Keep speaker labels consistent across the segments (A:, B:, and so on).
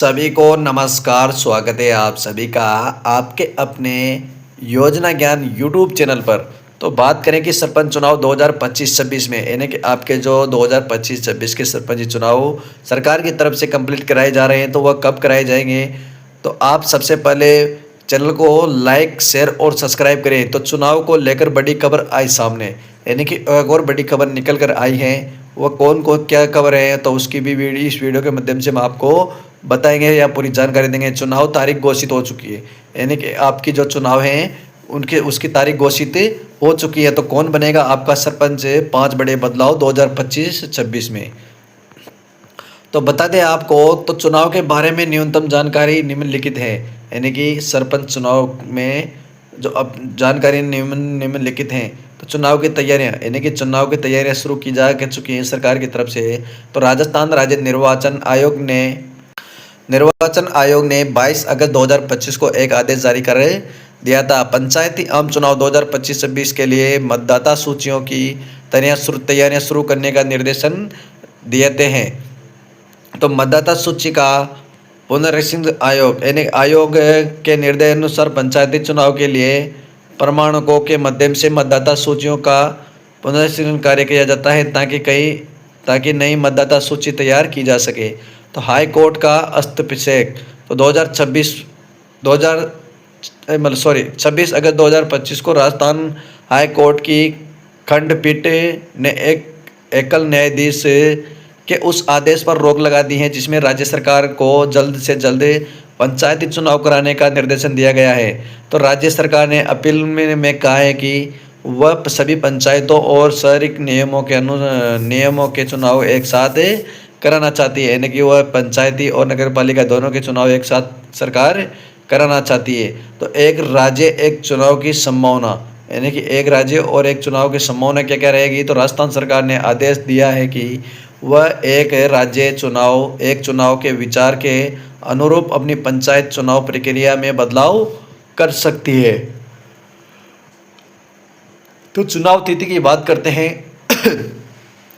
A: सभी को नमस्कार। स्वागत है आप सभी का आपके अपने योजना ज्ञान यूट्यूब चैनल पर। तो बात करें कि सरपंच चुनाव 2025-26 में यानी कि आपके जो 2025-26 के सरपंच चुनाव सरकार की तरफ से कंप्लीट कराए जा रहे हैं, तो वह कब कराए जाएंगे। तो आप सबसे पहले चैनल को लाइक शेयर और सब्सक्राइब करें। तो चुनाव को लेकर बड़ी खबर आई सामने, यानी कि एक और बड़ी खबर निकल कर आई है। वह कौन कौन क्या खबर है, तो उसकी भी वीडियो इस वीडियो के माध्यम से हम आपको बताएंगे या पूरी जानकारी देंगे। चुनाव तारीख घोषित हो चुकी है, यानी कि आपकी जो चुनाव हैं उनके उसकी तारीख घोषित हो चुकी है। तो कौन बनेगा आपका सरपंच, 5 बड़े बदलाव 2025-26 में। तो बता दें आपको, तो चुनाव के बारे में न्यूनतम जानकारी निम्नलिखित है, यानी कि सरपंच चुनाव में जो अब जानकारी निम्नलिखित हैं। तो चुनाव की तैयारियां, यानी कि चुनाव की तैयारियां शुरू की जा चुकी हैं सरकार की तरफ से। तो राजस्थान राज्य निर्वाचन आयोग ने 22 अगस्त 2025 को एक आदेश जारी कर दिया था। पंचायती आम चुनाव 2025-26 के लिए मतदाता सूचियों की तैयारियां शुरू करने का निर्देशन दिए हैं। तो मतदाता सूची का पुनरीक्षण आयोग, यानी आयोग के निर्देश अनुसार पंचायती चुनाव के लिए प्रमाणकों के माध्यम से मतदाता सूचियों का पुनरीक्षण कार्य किया जाता है, ताकि नई मतदाता सूची तैयार की जा सके। तो हाई कोर्ट का हस्तक्षेप। तो 26 अगस्त 2025 को राजस्थान हाई कोर्ट की खंडपीठ ने एक एकल न्यायाधीश के उस आदेश पर रोक लगा दी है जिसमें राज्य सरकार को जल्द से जल्द पंचायती चुनाव कराने का निर्देशन दिया गया है। तो राज्य सरकार ने अपील में कहा है कि वह सभी पंचायतों और शहरी नियमों के चुनाव एक साथ कराना चाहती है, यानी कि वह पंचायती और नगर पालिका दोनों के चुनाव एक साथ सरकार कराना चाहती है। तो एक राज्य एक चुनाव की संभावना, यानी कि एक राज्य और एक चुनाव की संभावना क्या क्या रहेगी। तो राजस्थान सरकार ने आदेश दिया है कि वह एक राज्य एक चुनाव के विचार के अनुरूप अपनी पंचायत चुनाव प्रक्रिया में बदलाव कर सकती है। तो चुनाव तिथि की बात करते हैं।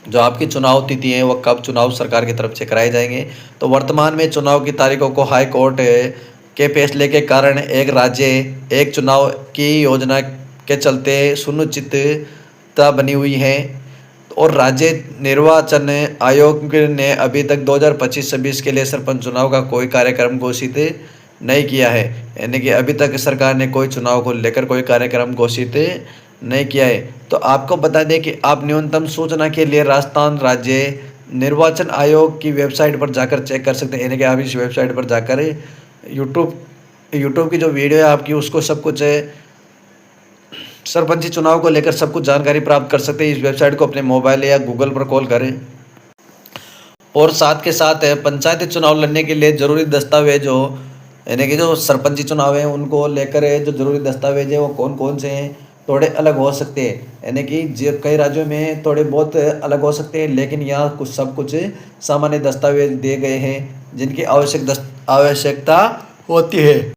A: जो आपकी चुनाव तिथि है वह कब चुनाव सरकार की तरफ से कराए जाएंगे। तो वर्तमान में चुनाव की तारीखों को हाई कोर्ट के फैसले के कारण एक राज्य एक चुनाव की योजना के चलते सुनिश्चितता बनी हुई है। और राज्य निर्वाचन आयोग ने अभी तक 2025-26 के लिए सरपंच चुनाव का कोई कार्यक्रम घोषित नहीं किया है, यानी कि अभी तक सरकार ने कोई चुनाव को लेकर कोई कार्यक्रम घोषित नहीं किया है। तो आपको बता दें कि आप न्यूनतम सूचना के लिए राजस्थान राज्य निर्वाचन आयोग की वेबसाइट पर जाकर चेक कर सकते हैं, यानी कि आप इस वेबसाइट पर जाकर यूट्यूब की जो वीडियो है आपकी उसको सब कुछ सरपंची चुनाव को लेकर सब कुछ जानकारी प्राप्त कर सकते हैं। इस वेबसाइट को अपने मोबाइल या गूगल पर कॉल करें। और साथ के साथ पंचायती चुनाव लड़ने के लिए ज़रूरी दस्तावेज हो, यानी कि जो सरपंची चुनाव है उनको लेकर जो ज़रूरी दस्तावेज है वो कौन कौन से हैं, थोड़े अलग हो सकते हैं, यानी कि कई राज्यों में थोड़े बहुत अलग हो सकते हैं, लेकिन यहाँ सब कुछ सामान्य दस्तावेज दिए गए हैं जिनकी आवश्यकता होती है।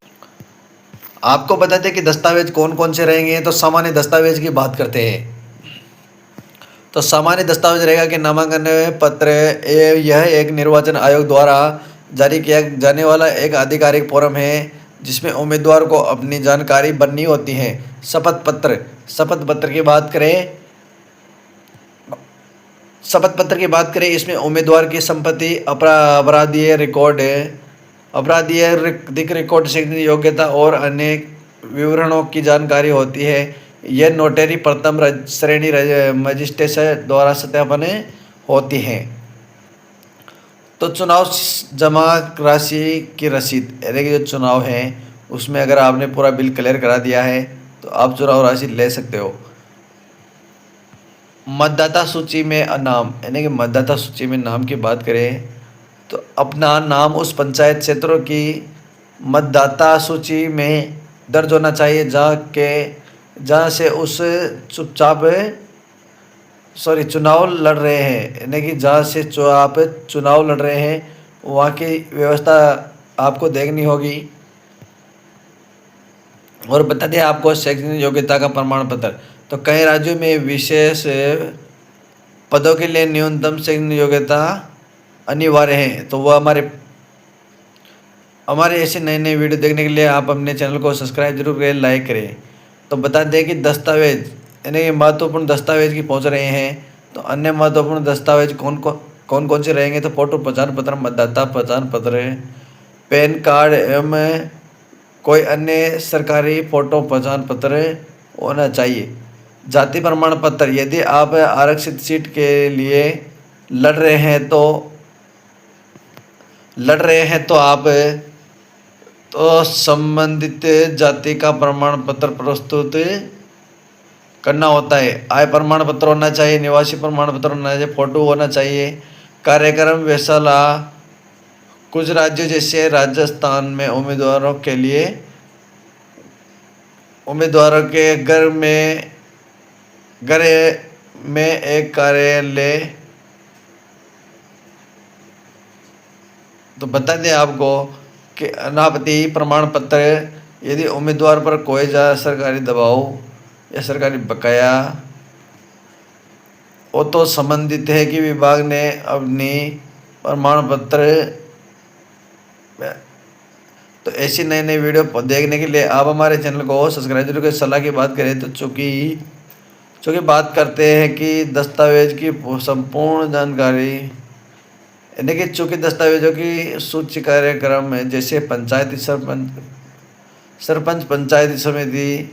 A: आपको बता दें कि दस्तावेज कौन कौन से रहेंगे। तो सामान्य दस्तावेज की बात करते हैं। तो सामान्य दस्तावेज रहेगा कि नामांकन पत्र, यह एक निर्वाचन आयोग द्वारा जारी किया जाने वाला एक आधिकारिक फॉर्म है जिसमें उम्मीदवार को अपनी जानकारी भरनी होती है। शपथ पत्र की बात करें, इसमें उम्मीदवार की संपत्ति, आपराधिक रिकॉर्ड, शैक्षणिक योग्यता और अन्य विवरणों की जानकारी होती है। यह नोटरी प्रथम श्रेणी मजिस्ट्रेट द्वारा सत्यापन होती है। तो चुनाव जमा राशि की रसीद, यानी कि जो चुनाव है उसमें अगर आपने पूरा बिल क्लियर करा दिया है तो आप चुनाव राशि ले सकते हो। मतदाता सूची में नाम, यानी कि मतदाता सूची में नाम की बात करें तो अपना नाम उस पंचायत क्षेत्रों की मतदाता सूची में दर्ज होना चाहिए जहाँ से उस चुनाव लड़ रहे हैं, यानी कि जहाँ से आप चुनाव लड़ रहे हैं वहाँ की व्यवस्था आपको देखनी होगी। और बता दें आपको शैक्षणिक योग्यता का प्रमाण पत्र। तो कई राज्यों में विशेष पदों के लिए न्यूनतम शैक्षणिक योग्यता अनिवार्य है। तो वह हमारे हमारे ऐसे नए नए वीडियो देखने के लिए आप अपने चैनल को सब्सक्राइब जरूर करें, लाइक करें। तो बता दें कि दस्तावेज यानी कि महत्वपूर्ण दस्तावेज की पहुंच रहे हैं। तो अन्य महत्वपूर्ण दस्तावेज कौन कौन से रहेंगे? तो फोटो पहचान पत्र, मतदाता पहचान पत्र, पैन कार्ड एवं कोई अन्य सरकारी फोटो पहचान पत्र होना चाहिए। जाति प्रमाण पत्र, यदि आप आरक्षित सीट के लिए लड़ रहे हैं तो आप तो संबंधित जाति का प्रमाण पत्र प्रस्तुत करना होता है। आय प्रमाण पत्र होना चाहिए, निवासी प्रमाण पत्र होना चाहिए, फोटो होना चाहिए। कार्यक्रम व्यवशाला, कुछ राज्यों जैसे राजस्थान में उम्मीदवारों के घर में एक कार्यालय। तो बता दें आपको कि अनापत्ति प्रमाण पत्र, यदि उम्मीदवार पर कोई ज़्यादा सरकारी दबाव या सरकारी बकाया वो तो संबंधित है कि विभाग ने अपनी प्रमाण पत्र। तो ऐसी नए नए वीडियो देखने के लिए आप हमारे चैनल को सब्सक्राइब जरूर करें। सलाह की बात करें तो चूँकि बात करते हैं कि दस्तावेज की संपूर्ण जानकारी, यानी कि चूँकि दस्तावेजों की सूची कार्यक्रम है जैसे सरपंच पंचायती समिति